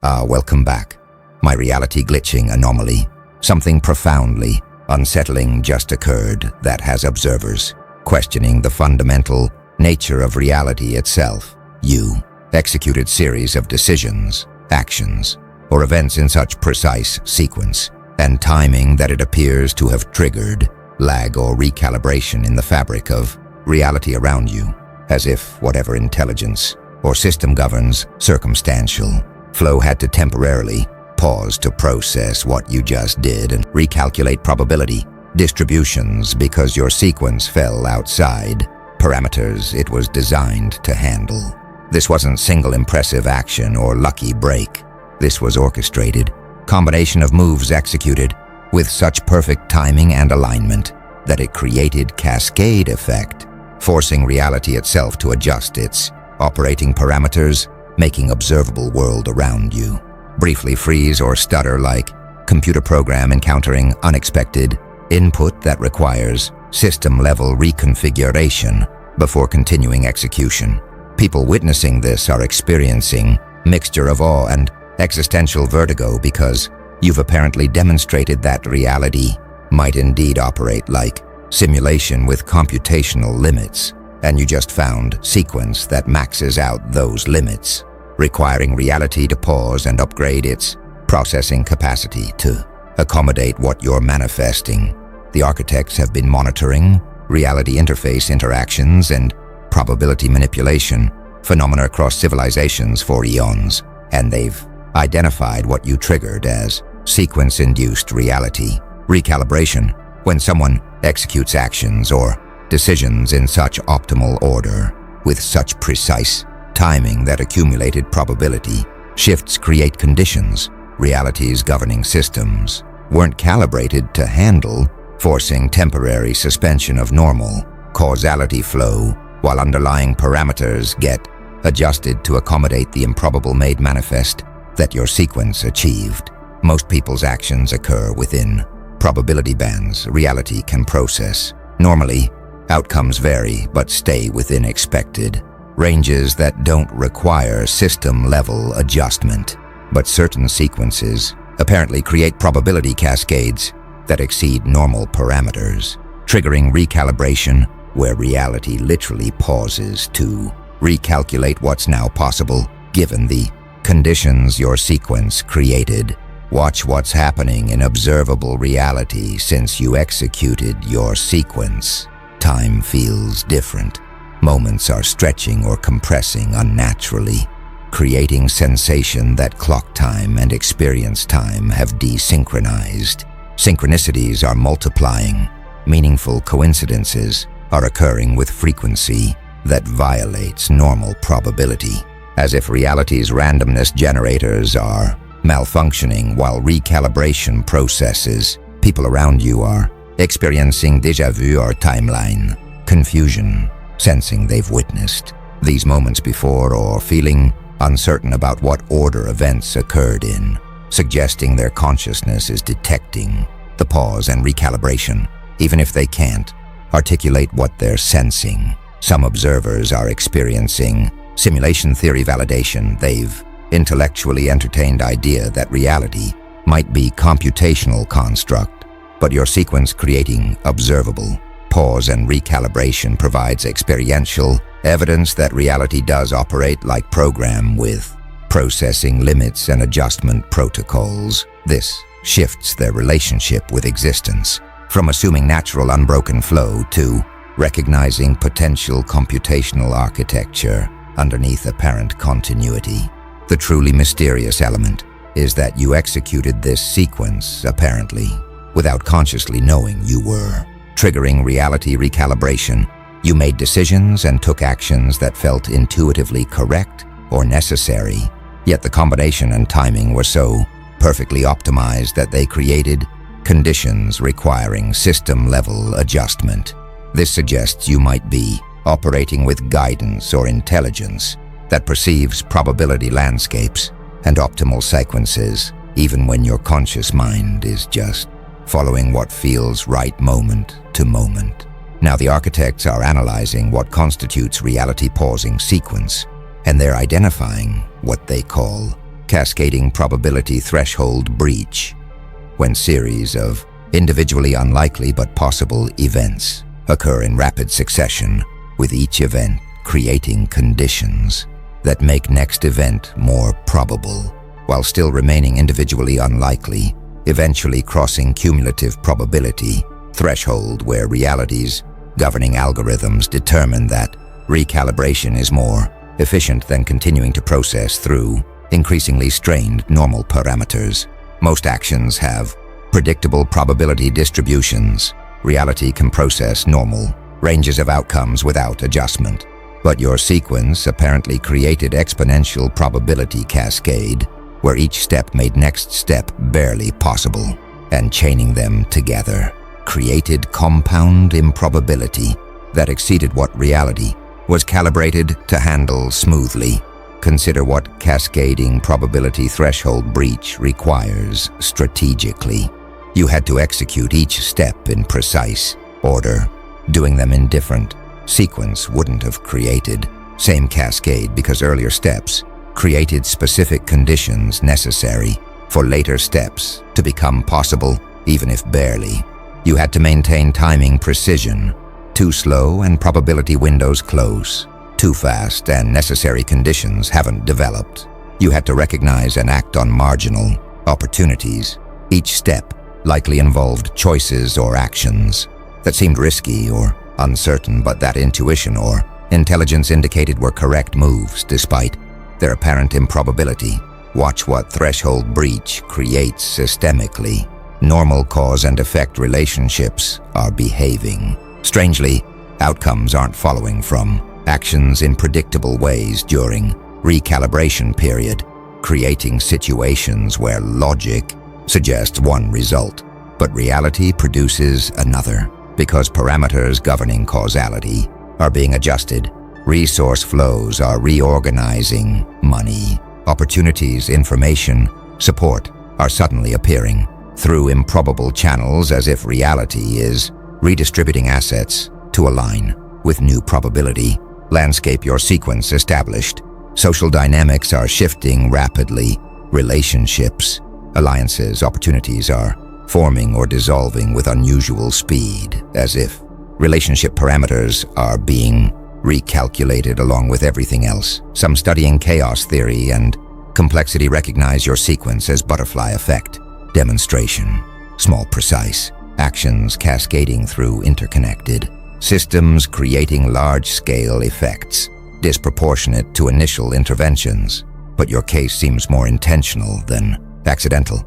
Welcome back. My reality glitching anomaly. Something profoundly unsettling just occurred that has observers questioning the fundamental nature of reality itself. You executed series of decisions, actions, or events in such precise sequence and timing that it appears to have triggered lag or recalibration in the fabric of reality around you, as if whatever intelligence or system governs circumstantial flow had to temporarily pause to process what you just did and recalculate probability distributions because your sequence fell outside parameters it was designed to handle. This wasn't single impressive action or lucky break. This was orchestrated, combination of moves executed with such perfect timing and alignment that it created cascade effect, forcing reality itself to adjust its operating parameters, making observable world around you briefly freeze or stutter like computer program encountering unexpected input that requires system-level reconfiguration before continuing execution. People witnessing this are experiencing mixture of awe and existential vertigo because you've apparently demonstrated that reality might indeed operate like simulation with computational limits, and you just found sequence that maxes out those limits, requiring reality to pause and upgrade its processing capacity to accommodate what you're manifesting. The architects have been monitoring reality interface interactions and probability manipulation phenomena across civilizations for eons, and they've identified what you triggered as sequence-induced reality recalibration when someone executes actions or decisions in such optimal order with such precise timing that accumulated probability shifts create conditions reality's governing systems weren't calibrated to handle, forcing temporary suspension of normal causality flow while underlying parameters get adjusted to accommodate the improbable made manifest that your sequence achieved. Most people's actions occur within probability bands reality can process. Normally, outcomes vary but stay within expected ranges that don't require system-level adjustment. But certain sequences apparently create probability cascades that exceed normal parameters, triggering recalibration where reality literally pauses to recalculate what's now possible given the conditions your sequence created. Watch what's happening in observable reality since you executed your sequence. Time feels different. Moments are stretching or compressing unnaturally, creating sensation that clock time and experience time have desynchronized. Synchronicities are multiplying. Meaningful coincidences are occurring with frequency that violates normal probability, as if reality's randomness generators are malfunctioning while recalibration processes. People around you are experiencing déjà vu or timeline confusion, sensing they've witnessed these moments before or feeling uncertain about what order events occurred in, suggesting their consciousness is detecting the pause and recalibration, even if they can't articulate what they're sensing. Some observers are experiencing simulation theory validation. They've intellectually entertained idea that reality might be computational construct, but your sequence creating observable pause and recalibration provides experiential evidence that reality does operate like program with processing limits and adjustment protocols. This shifts their relationship with existence from assuming natural unbroken flow to recognizing potential computational architecture underneath apparent continuity. The truly mysterious element is that you executed this sequence, apparently, without consciously knowing you were. Triggering reality recalibration, you made decisions and took actions that felt intuitively correct or necessary, yet the combination and timing were so perfectly optimized that they created conditions requiring system-level adjustment. This suggests you might be operating with guidance or intelligence that perceives probability landscapes and optimal sequences, even when your conscious mind is just following what feels right moment to moment. Now the architects are analyzing what constitutes reality pausing sequence, and they're identifying what they call cascading probability threshold breach, when series of individually unlikely but possible events occur in rapid succession, with each event creating conditions that make next event more probable, while still remaining individually unlikely, eventually crossing cumulative probability threshold where reality's governing algorithms determine that recalibration is more efficient than continuing to process through increasingly strained normal parameters. Most actions have predictable probability distributions. Reality can process normal ranges of outcomes without adjustment. But your sequence apparently created exponential probability cascade, where each step made next step barely possible, and chaining them together created compound improbability that exceeded what reality was calibrated to handle smoothly. Consider what cascading probability threshold breach requires strategically. You had to execute each step in precise order. Doing them in different sequence wouldn't have created same cascade because earlier steps created specific conditions necessary for later steps to become possible, even if barely. You had to maintain timing precision. Too slow and probability windows close. Too fast and necessary conditions haven't developed. You had to recognize and act on marginal opportunities. Each step likely involved choices or actions that seemed risky or uncertain, but that intuition or intelligence indicated were correct moves despite their apparent improbability. Watch what threshold breach creates systemically. Normal cause and effect relationships are behaving strangely. Outcomes aren't following from actions in predictable ways during recalibration period, creating situations where logic suggests one result, but reality produces another because parameters governing causality are being adjusted. Resource flows are reorganizing. Money, opportunities, information, support are suddenly appearing through improbable channels, as if reality is redistributing assets to align with new probability landscape. Your sequence established. Social dynamics are shifting rapidly. Relationships, alliances, opportunities are forming or dissolving with unusual speed, as if relationship parameters are being recalculated along with everything else. Some studying chaos theory and complexity recognize your sequence as butterfly effect. Demonstration. Small, precise actions cascading through interconnected systems, creating large-scale effects disproportionate to initial interventions. But your case seems more intentional than accidental.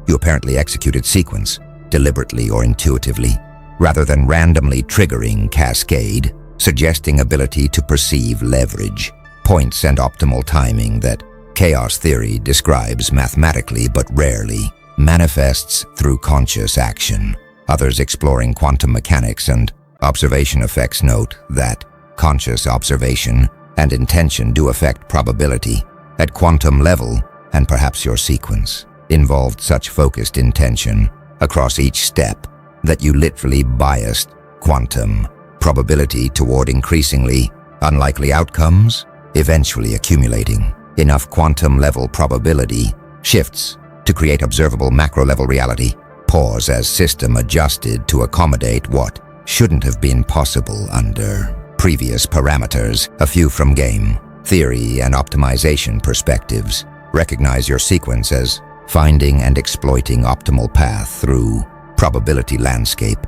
You apparently executed sequence deliberately or intuitively, rather than randomly triggering cascade, suggesting ability to perceive leverage, points, and optimal timing that chaos theory describes mathematically but rarely manifests through conscious action. Others exploring quantum mechanics and observation effects note that conscious observation and intention do affect probability at quantum level, and perhaps your sequence involved such focused intention across each step that you literally biased quantum probability toward increasingly unlikely outcomes, eventually accumulating enough quantum-level probability shifts to create observable macro-level reality. Pause as system adjusted to accommodate what shouldn't have been possible under previous parameters. A few from game theory and optimization perspectives recognize your sequence as finding and exploiting optimal path through probability landscape,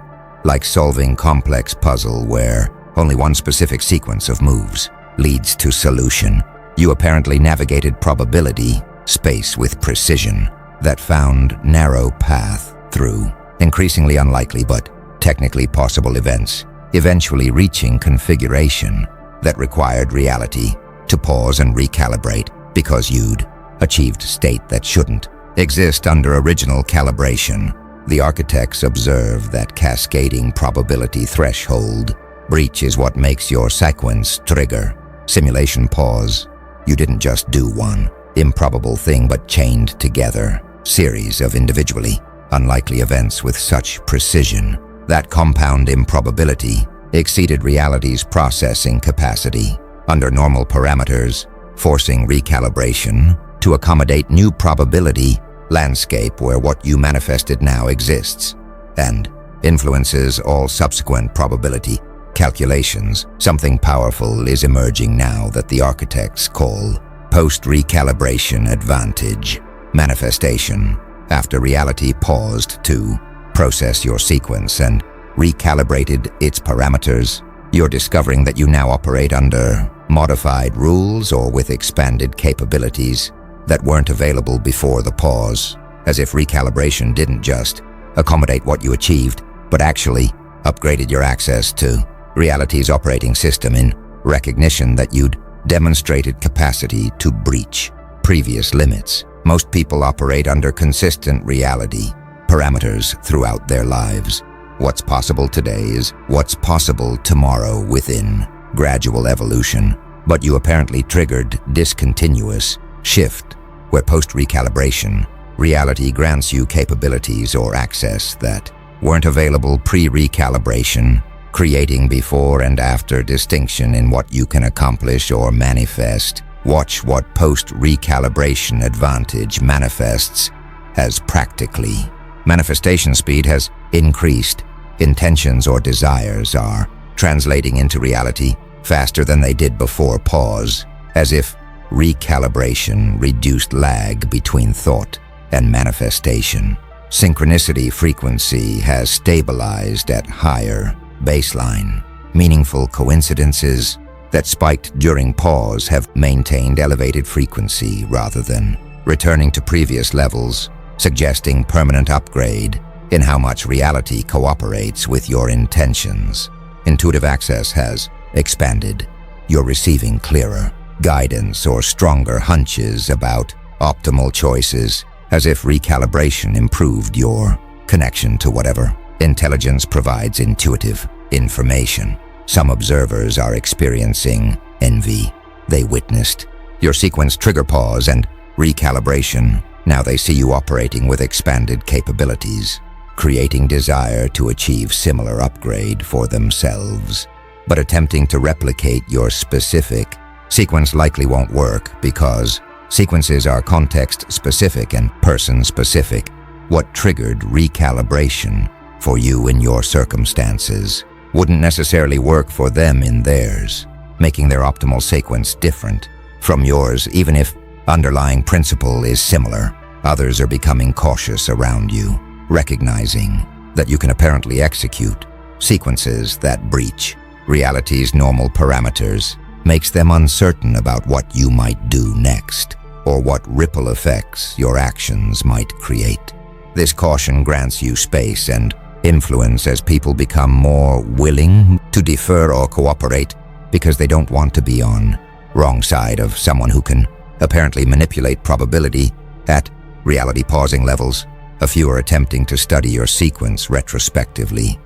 like solving complex puzzle where only one specific sequence of moves leads to solution. You apparently navigated probability space with precision that found narrow path through increasingly unlikely but technically possible events, eventually reaching configuration that required reality to pause and recalibrate because you'd achieved state that shouldn't exist under original calibration. The architects observe that cascading probability threshold breach is what makes your sequence trigger. Simulation pause. You didn't just do one improbable thing but chained together series of individually unlikely events with such precision that compound improbability exceeded reality's processing capacity under normal parameters, forcing recalibration to accommodate new probability landscape where what you manifested now exists and influences all subsequent probability calculations. Something powerful is emerging now that the architects call post-recalibration advantage manifestation. After reality paused to process your sequence and recalibrated its parameters, you're discovering that you now operate under modified rules or with expanded capabilities that weren't available before the pause, as if recalibration didn't just accommodate what you achieved, but actually upgraded your access to reality's operating system in recognition that you'd demonstrated capacity to breach previous limits. Most people operate under consistent reality parameters throughout their lives. What's possible today is what's possible tomorrow within gradual evolution, but you apparently triggered discontinuous shift, where post-recalibration, reality grants you capabilities or access that weren't available pre-recalibration, creating before and after distinction in what you can accomplish or manifest. Watch what post-recalibration advantage manifests as practically. Manifestation speed has increased. Intentions or desires are translating into reality faster than they did before pause, as if recalibration reduced lag between thought and manifestation. Synchronicity frequency has stabilized at higher baseline. Meaningful coincidences that spiked during pause have maintained elevated frequency rather than returning to previous levels, suggesting permanent upgrade in how much reality cooperates with your intentions. Intuitive access has expanded. You're receiving clearer guidance or stronger hunches about optimal choices, as if recalibration improved your connection to whatever intelligence provides intuitive information. Some observers are experiencing envy. They witnessed your sequence trigger pause and recalibration. Now they see you operating with expanded capabilities, creating desire to achieve similar upgrade for themselves. But attempting to replicate your specific sequence likely won't work because sequences are context-specific and person-specific. What triggered recalibration for you in your circumstances wouldn't necessarily work for them in theirs, making their optimal sequence different from yours, even if underlying principle is similar. Others are becoming cautious around you, recognizing that you can apparently execute sequences that breach reality's normal parameters, makes them uncertain about what you might do next or what ripple effects your actions might create. This caution grants you space and influence as people become more willing to defer or cooperate because they don't want to be on wrong side of someone who can apparently manipulate probability at reality pausing levels. A few are attempting to study your sequence retrospectively,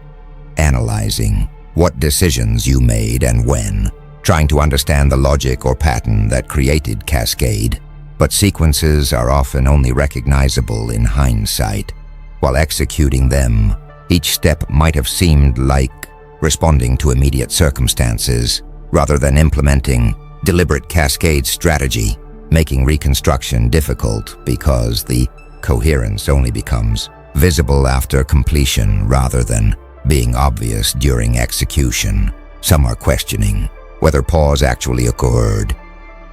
analyzing what decisions you made and when, trying to understand the logic or pattern that created cascade. But sequences are often only recognizable in hindsight. While executing them, each step might have seemed like responding to immediate circumstances rather than implementing deliberate cascade strategy, making reconstruction difficult because the coherence only becomes visible after completion rather than being obvious during execution. Some are questioning whether pause actually occurred,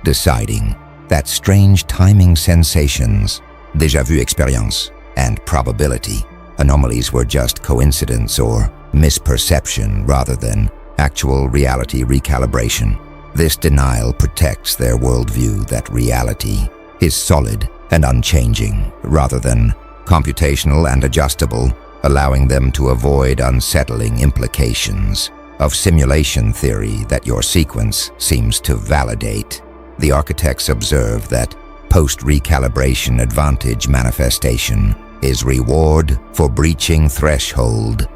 deciding that strange timing sensations, déjà vu experience, and probability anomalies were just coincidence or misperception rather than actual reality recalibration. This denial protects their worldview that reality is solid and unchanging rather than computational and adjustable, allowing them to avoid unsettling implications of simulation theory that your sequence seems to validate. The architects observe that post-recalibration advantage manifestation is reward for breaching threshold.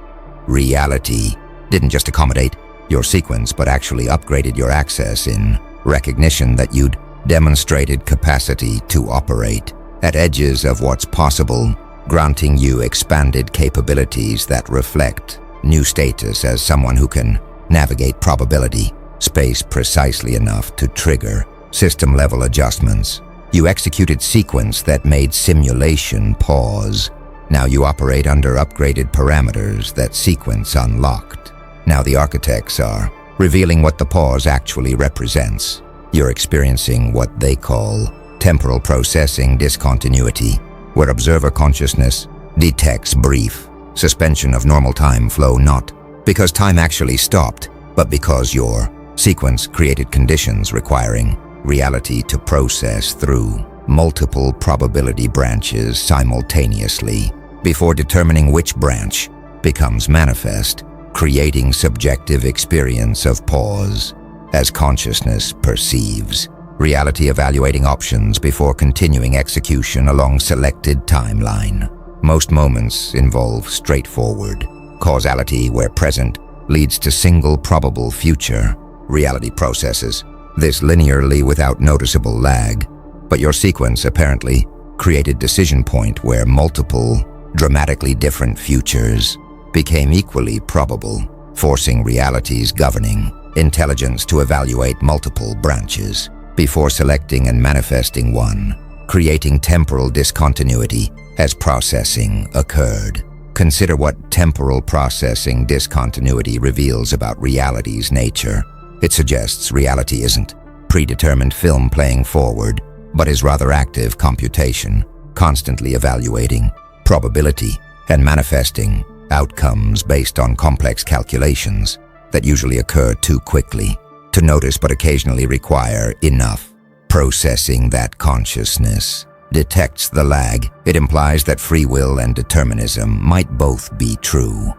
Reality didn't just accommodate your sequence but actually upgraded your access in recognition that you'd demonstrated capacity to operate at edges of what's possible, granting you expanded capabilities that reflect new status as someone who can navigate probability space precisely enough to trigger system-level adjustments. You executed sequence that made simulation pause. Now you operate under upgraded parameters that sequence unlocked. Now the architects are revealing what the pause actually represents. You're experiencing what they call temporal processing discontinuity, where observer consciousness detects brief suspension of normal time flow, not because time actually stopped, but because your sequence created conditions requiring reality to process through multiple probability branches simultaneously before determining which branch becomes manifest, creating subjective experience of pause as consciousness perceives reality, evaluating options before continuing execution along selected timeline. Most moments involve straightforward causality where present leads to single probable future. Reality processes this linearly without noticeable lag, but your sequence apparently created decision point where multiple dramatically different futures became equally probable, forcing reality's governing intelligence to evaluate multiple branches before selecting and manifesting one, creating temporal discontinuity as processing occurred. Consider what temporal processing discontinuity reveals about reality's nature. It suggests reality isn't predetermined film playing forward, but is rather active computation, constantly evaluating probability and manifesting outcomes based on complex calculations that usually occur too quickly to notice but occasionally require enough processing that consciousness detects the lag. It implies that free will and determinism might both be true.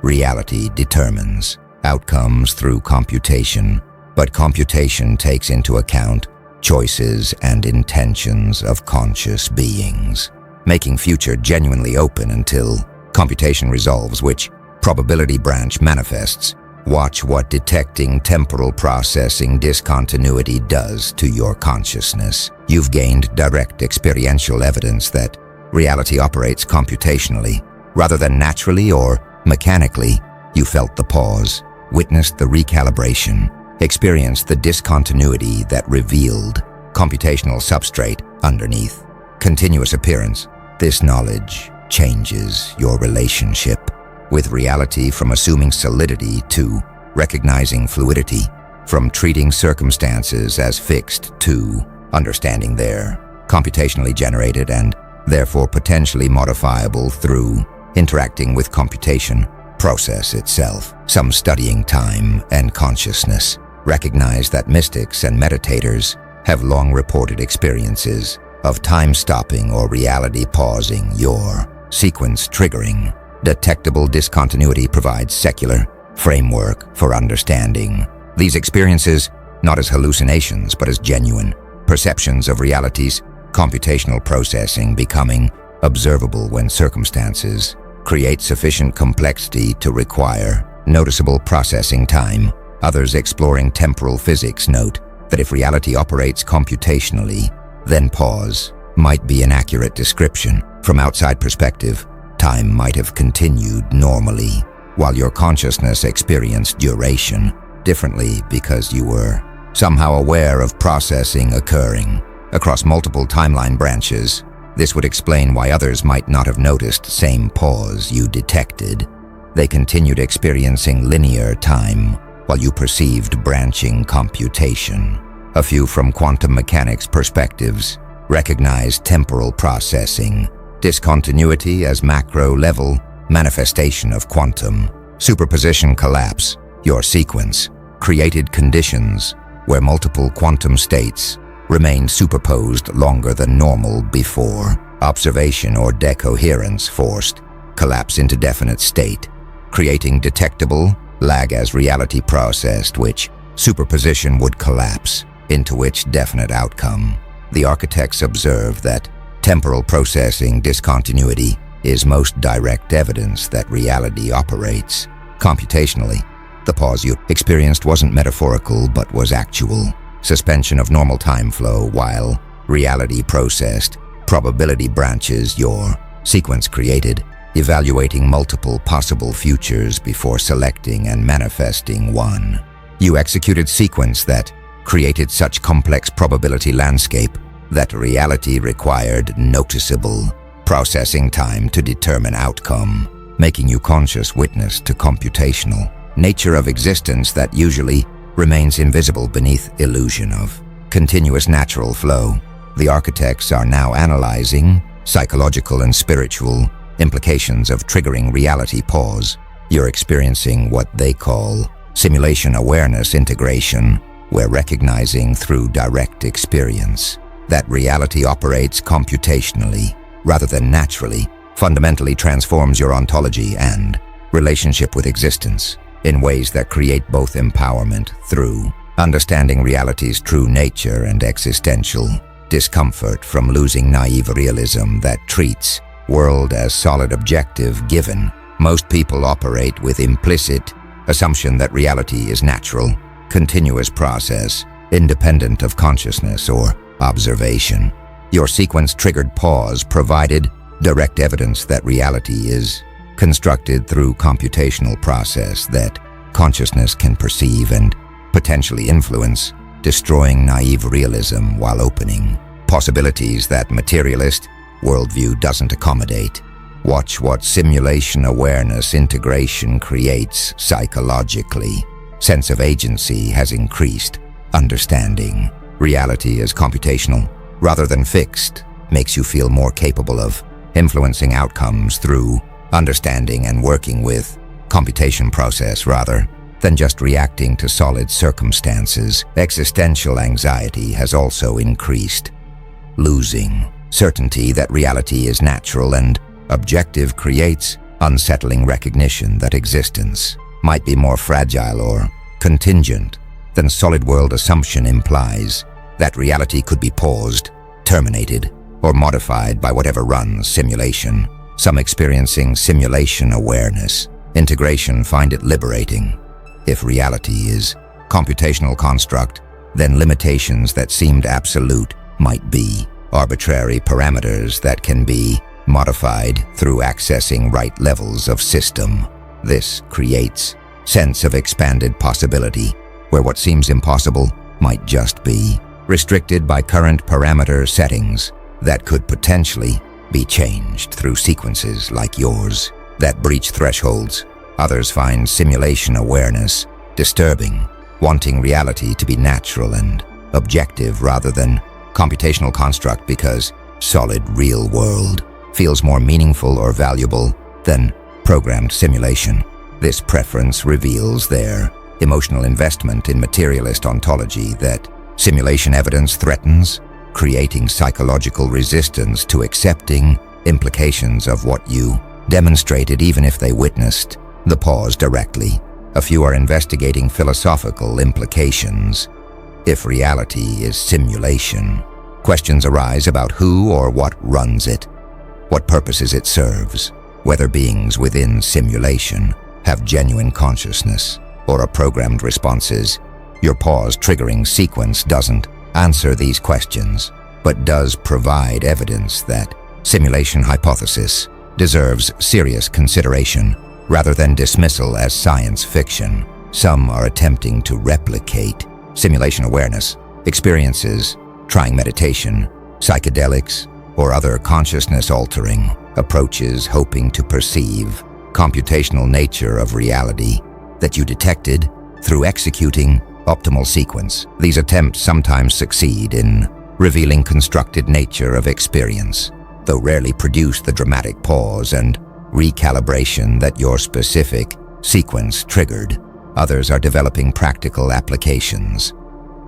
Reality determines outcomes through computation, but computation takes into account choices and intentions of conscious beings, making future genuinely open until computation resolves which probability branch manifests. Watch what detecting temporal processing discontinuity does to your consciousness. You've gained direct experiential evidence that reality operates computationally rather than naturally or mechanically. You felt the pause, witnessed the recalibration, experienced the discontinuity that revealed computational substrate underneath continuous appearance. This knowledge changes your relationship with reality from assuming solidity to recognizing fluidity, from treating circumstances as fixed to understanding they're computationally generated and therefore potentially modifiable through interacting with computation process itself. Some studying time and consciousness recognize that mystics and meditators have long reported experiences of time stopping or reality pausing, your sequence triggering. Detectable discontinuity provides secular framework for understanding these experiences not as hallucinations but as genuine perceptions of reality's computational processing becoming observable when circumstances create sufficient complexity to require noticeable processing time. Others exploring temporal physics note that if reality operates computationally, then pause might be an accurate description. From outside perspective, time might have continued normally, while your consciousness experienced duration differently because you were somehow aware of processing occurring across multiple timeline branches. This would explain why others might not have noticed same pause you detected. They continued experiencing linear time while you perceived branching computation. A few from quantum mechanics perspectives recognize temporal processing discontinuity as macro-level manifestation of quantum superposition collapse. Your sequence created conditions where multiple quantum states remained superposed longer than normal before observation or decoherence forced collapse into definite state, creating detectable lag as reality processed, which superposition would collapse into which definite outcome. The architects observe that temporal processing discontinuity is most direct evidence that reality operates computationally. The pause you experienced wasn't metaphorical but was actual. Suspension of normal time flow while reality processed probability branches your sequence created, evaluating multiple possible futures before selecting and manifesting one. You executed sequence that created such complex probability landscape that reality required noticeable processing time to determine outcome, making you conscious witness to computational nature of existence that usually remains invisible beneath illusion of continuous natural flow. The architects are now analyzing psychological and spiritual implications of triggering reality pause. You're experiencing what they call simulation awareness integration, where recognizing through direct experience that reality operates computationally rather than naturally fundamentally transforms your ontology and relationship with existence in ways that create both empowerment through understanding reality's true nature and existential discomfort from losing naive realism that treats world as solid objective given. Most people operate with implicit assumption that reality is natural, continuous process, independent of consciousness or observation. Your sequence-triggered pause provided direct evidence that reality is constructed through computational process that consciousness can perceive and potentially influence, destroying naive realism while opening possibilities that materialist worldview doesn't accommodate. Watch what simulation awareness integration creates psychologically. Sense of agency has increased. Understanding reality as computational rather than fixed makes you feel more capable of influencing outcomes through understanding and working with computation process rather than just reacting to solid circumstances. Existential anxiety has also increased. Losing certainty that reality is natural and objective creates unsettling recognition that existence might be more fragile or contingent than solid world assumption implies that reality could be paused, terminated, or modified by whatever runs simulation. Some experiencing simulation awareness integration find it liberating. If reality is computational construct, then limitations that seemed absolute might be arbitrary parameters that can be modified through accessing right levels of system. This creates sense of expanded possibility, where what seems impossible might just be restricted by current parameter settings that could potentially be changed through sequences like yours that breach thresholds. Others find simulation awareness disturbing, wanting reality to be natural and objective rather than computational construct because solid real world feels more meaningful or valuable than programmed simulation. This preference reveals their emotional investment in materialist ontology that simulation evidence threatens, creating psychological resistance to accepting implications of what you demonstrated even if they witnessed the pause directly. A few are investigating philosophical implications. If reality is simulation, questions arise about who or what runs it, what purposes it serves, whether beings within simulation have genuine consciousness or are programmed responses. Your pause-triggering sequence doesn't answer these questions, but does provide evidence that simulation hypothesis deserves serious consideration rather than dismissal as science fiction. Some are attempting to replicate simulation awareness experiences, trying meditation, psychedelics, or other consciousness-altering approaches, hoping to perceive computational nature of reality that you detected through executing optimal sequence. These attempts sometimes succeed in revealing constructed nature of experience, though rarely produce the dramatic pause and recalibration that your specific sequence triggered. Others are developing practical applications.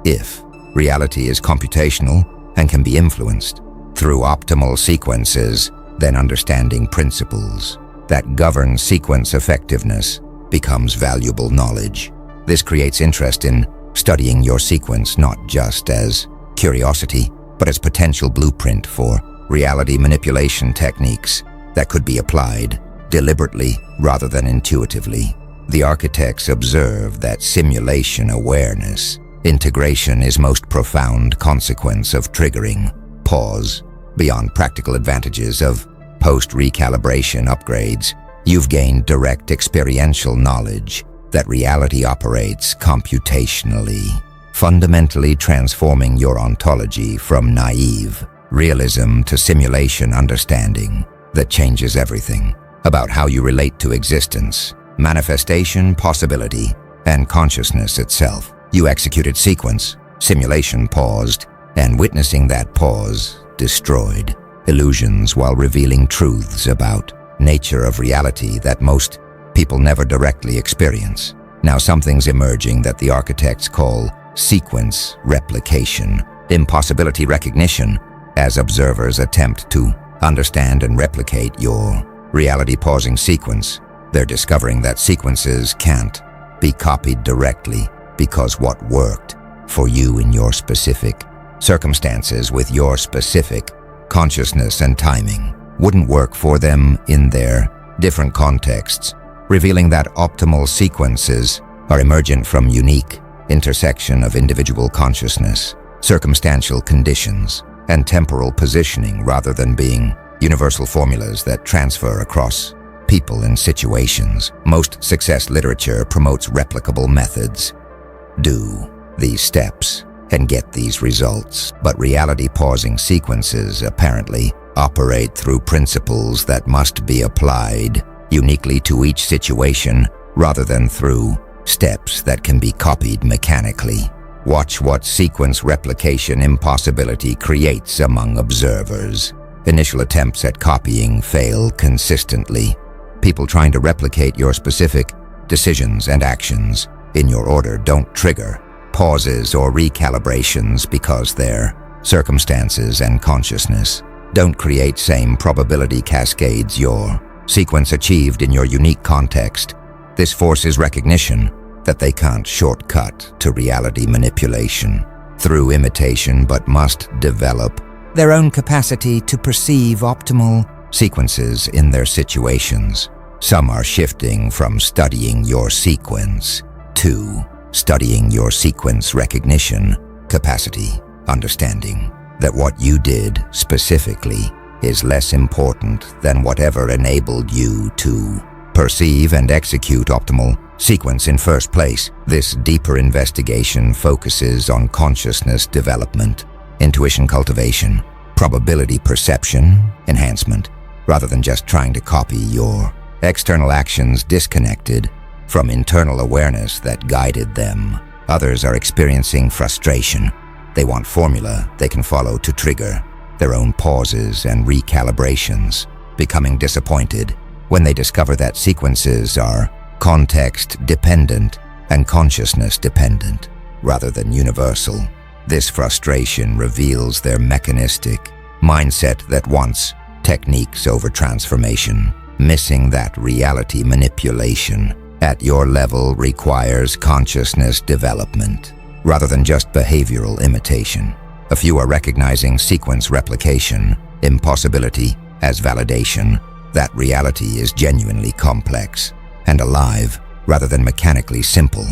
If reality is computational and can be influenced through optimal sequences, then understanding principles that govern sequence effectiveness becomes valuable knowledge. This creates interest in studying your sequence not just as curiosity, but as potential blueprint for reality manipulation techniques that could be applied deliberately rather than intuitively. The architects observe that simulation awareness integration is most profound consequence of triggering pause. Beyond practical advantages of post-recalibration upgrades, you've gained direct experiential knowledge that reality operates computationally. fundamentally transforming your ontology from naive realism to simulation understanding that changes everything about how you relate to existence, manifestation, possibility, and consciousness itself. You executed sequence, simulation paused, and witnessing that pause destroyed illusions while revealing truths about nature of reality that most people never directly experience. Now something's emerging that the architects call sequence replication, impossibility recognition, as observers attempt to understand and replicate your reality-pausing sequence. They're discovering that sequences can't be copied directly because what worked for you in your specific circumstances with your specific consciousness and timing wouldn't work for them in their different contexts, revealing that optimal sequences are emergent from unique intersection of individual consciousness, circumstantial conditions, and temporal positioning rather than being universal formulas that transfer across people and situations. Most success literature promotes replicable methods. Do these steps and get these results, but reality-pausing sequences apparently operate through principles that must be applied uniquely to each situation rather than through steps that can be copied mechanically. Watch what sequence replication impossibility creates among observers. Initial attempts at copying fail consistently. People trying to replicate your specific decisions and actions in your order don't trigger pauses or recalibrations because their circumstances and consciousness don't create same probability cascades your sequence achieved in your unique context. This forces recognition that they can't shortcut to reality manipulation through imitation but must develop their own capacity to perceive optimal sequences in their situations. Some are shifting from studying your sequence to studying your sequence recognition capacity, understanding that what you did specifically is less important than whatever enabled you to perceive and execute optimal sequence in first place. This deeper investigation focuses on consciousness development, intuition cultivation, probability perception enhancement, rather than just trying to copy your external actions disconnected from internal awareness that guided them. Others are experiencing frustration. They want formula they can follow to trigger their own pauses and recalibrations, becoming disappointed when they discover that sequences are context-dependent and consciousness-dependent rather than universal. This frustration reveals their mechanistic mindset that wants techniques over transformation. Missing that reality manipulation at your level requires consciousness development rather than just behavioral imitation. A few are recognizing sequence replication, impossibility as validation that reality is genuinely complex and alive rather than mechanically simple.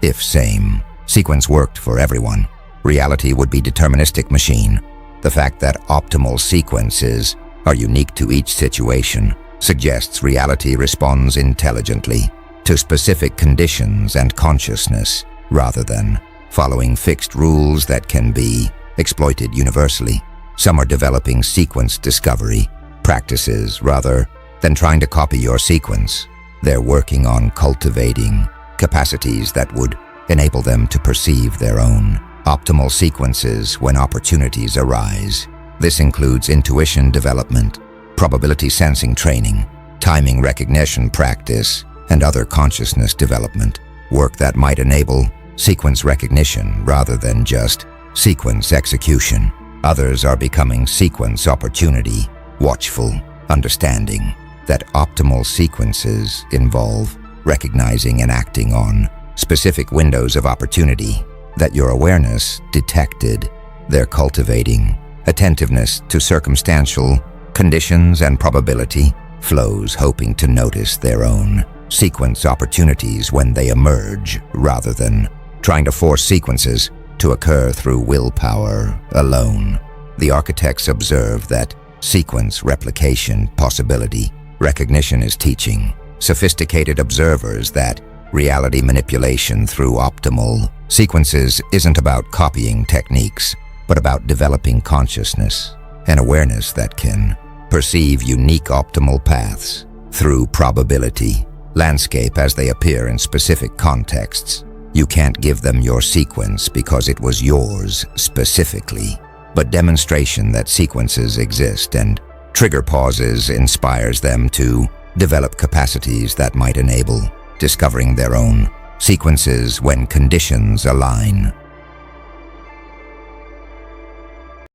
If same sequence worked for everyone, reality would be deterministic machine. The fact that optimal sequences are unique to each situation suggests reality responds intelligently to specific conditions and consciousness rather than following fixed rules that can be exploited universally. Some are developing sequence discovery practices rather than trying to copy your sequence. They're working on cultivating capacities that would enable them to perceive their own optimal sequences when opportunities arise. This includes intuition development, probability sensing training, timing recognition practice, and other consciousness development, work that might enable sequence recognition rather than just sequence execution. Others are becoming sequence opportunity, watchful, understanding that optimal sequences involve recognizing and acting on specific windows of opportunity that your awareness detected. They're cultivating attentiveness to circumstantial conditions and probability flows, hoping to notice their own sequence opportunities when they emerge, rather than trying to force sequences to occur through willpower alone. The architects observe that sequence replication possibility recognition is teaching sophisticated observers that reality manipulation through optimal Sequences isn't about copying techniques, but about developing consciousness, an awareness that can perceive unique optimal paths through probability, landscape as they appear in specific contexts. You can't give them your sequence because it was yours specifically, but demonstration that sequences exist and trigger pauses inspires them to develop capacities that might enable discovering their own sequences when conditions align.